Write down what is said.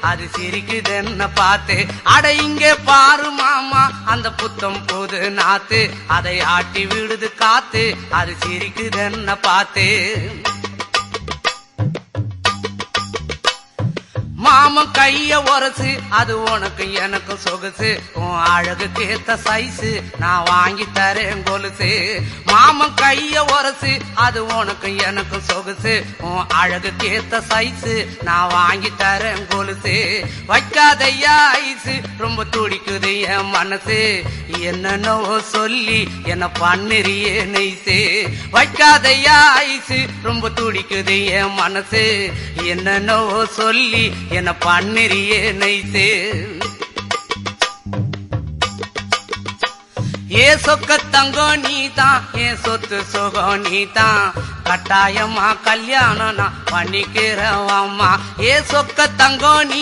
அது சிரிக்குதுன்னு பார்த்து அட இங்கே பாரு மாமா அந்த புத்தம் புது நாத்து அதை ஆட்டி விடுது காத்து அது சிரிக்குதுன்னு பார்த்து மாமன் கைய உரசு அது உனக்கு எனக்கு சொகுசு உன் அழகுக்கு ஏத்த சைஸு நான் வாங்கி தரேன் கொலுசு மாமன் கைய உரசு அது உனக்கு எனக்கு சொகுசு உன் அழகுக்கு ஏத்த சைஸு நான் வாங்கி தரேன் கொலுசு வைக்காதையா ஐசு ரொம்ப துடிக்குது என் மனசு என்னன்னோ சொல்லி என்ன பண்ணுறியே நெய்சு வைக்காதையா ஐசு ரொம்ப துடிக்குது என் மனசு என்னன்னோ சொல்லி என்ன பண்ணுறியே நைசே ஏ சொக்க தங்கம் நீதான் ஏன் சொத்து சுகம் நீதான் கட்டாயமா கல்யாணம் நான் பண்ணிக்கிறவம்மா ஏ சொக்க தங்கம் நீ